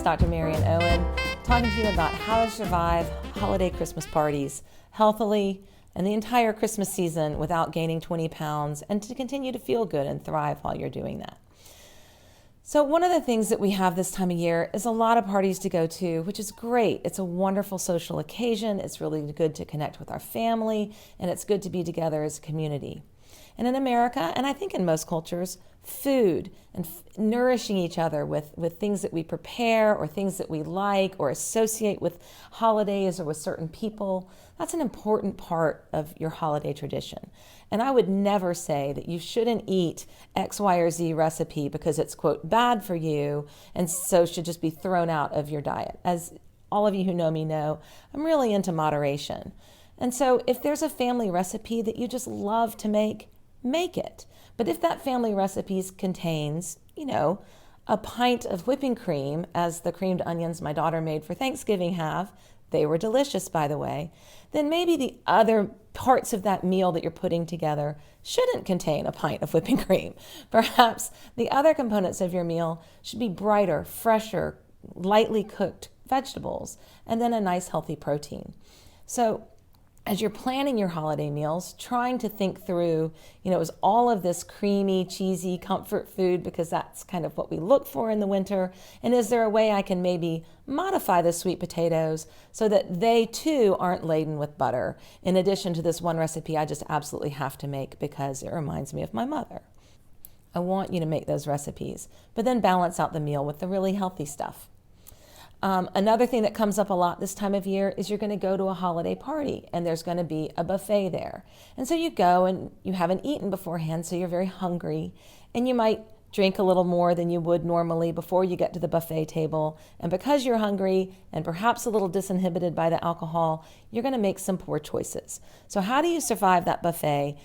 It's Dr. Marion Owen talking to you about how to survive holiday Christmas parties healthily and the entire Christmas season without gaining 20 pounds and to continue to feel good and thrive while you're doing that. So one of the things that we have this time of year is a lot of parties to go to, which is great. It's a wonderful social occasion. It's really good to connect with our family, and it's good to be together as a community. And in America, and I think in most cultures, food and nourishing each other with things that we prepare or things that we like or associate with holidays or with certain people, that's an important part of your holiday tradition. And I would never say that you shouldn't eat X, Y, or Z recipe because it's, quote, bad for you and so should just be thrown out of your diet. As all of you who know me know, I'm really into moderation. And so if there's a family recipe that you just love to make it. But if that family recipe contains, a pint of whipping cream, as the creamed onions my daughter made for Thanksgiving have, they were delicious, by the way, then maybe the other parts of that meal that you're putting together shouldn't contain a pint of whipping cream. Perhaps the other components of your meal should be brighter, fresher, lightly cooked vegetables, and then a nice healthy protein. So as you're planning your holiday meals, trying to think through, is all of this creamy, cheesy comfort food because that's kind of what we look for in the winter? And is there a way I can maybe modify the sweet potatoes so that they too aren't laden with butter, in addition to this one recipe I just absolutely have to make because it reminds me of my mother? I want you to make those recipes, but then balance out the meal with the really healthy stuff. Another thing that comes up a lot this time of year is you're going to go to a holiday party and there's going to be a buffet there. And so you go and you haven't eaten beforehand, so you're very hungry, and you might drink a little more than you would normally before you get to the buffet table. And because you're hungry and perhaps a little disinhibited by the alcohol, you're going to make some poor choices. So how do you survive that buffet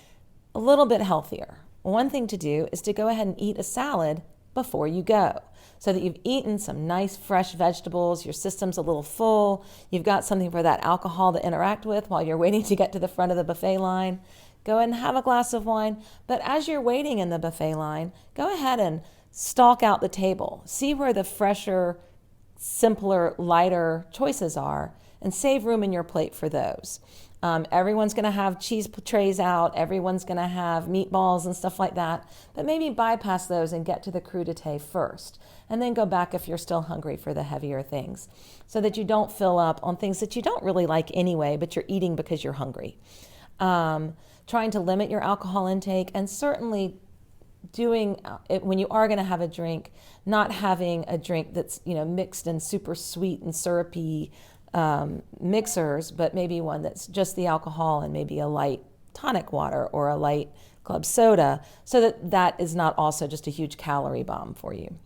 a little bit healthier? One thing to do is to go ahead and eat a salad before you go, so that you've eaten some nice fresh vegetables, your system's a little full, you've got something for that alcohol to interact with while you're waiting to get to the front of the buffet line. Go ahead and have a glass of wine, but as you're waiting in the buffet line, go ahead and stalk out the table. See where the fresher, simpler, lighter choices are, and save room in your plate for those. Everyone's going to have cheese trays out. Everyone's going to have meatballs and stuff like that. But maybe bypass those and get to the crudité first. And then go back if you're still hungry for the heavier things, so that you don't fill up on things that you don't really like anyway, but you're eating because you're hungry. Trying to limit your alcohol intake, and certainly doing it when you are going to have a drink, not having a drink that's mixed in super sweet and syrupy mixers, but maybe one that's just the alcohol and maybe a light tonic water or a light club soda, so that is not also just a huge calorie bomb for you.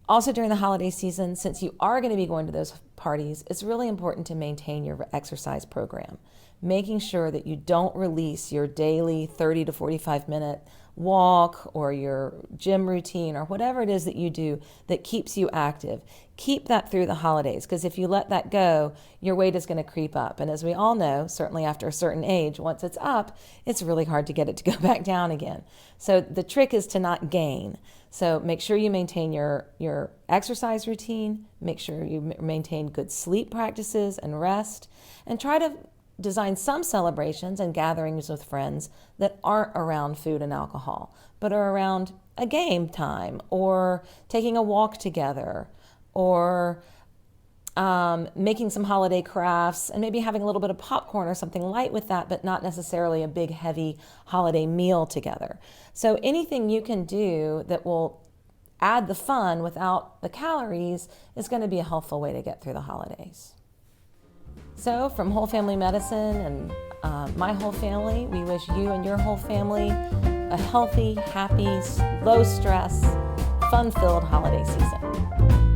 Also during the holiday season, since you are going to be going to those parties, it's really important to maintain your exercise program, making sure that you don't release your daily 30 to 45 minute walk or your gym routine or whatever it is that you do that keeps you active. Keep that through the holidays, because if you let that go, your weight is going to creep up. And as we all know, certainly after a certain age, once it's up, it's really hard to get it to go back down again. So the trick is to not gain. So make sure you maintain your exercise routine, make sure you maintain good sleep practices and rest, and try to design some celebrations and gatherings with friends that aren't around food and alcohol, but are around a game time or taking a walk together or making some holiday crafts and maybe having a little bit of popcorn or something light with that, but not necessarily a big, heavy holiday meal together. So anything you can do that will add the fun without the calories is going to be a helpful way to get through the holidays. So from Whole Family Medicine and my whole family, we wish you and your whole family a healthy, happy, low stress, fun-filled holiday season.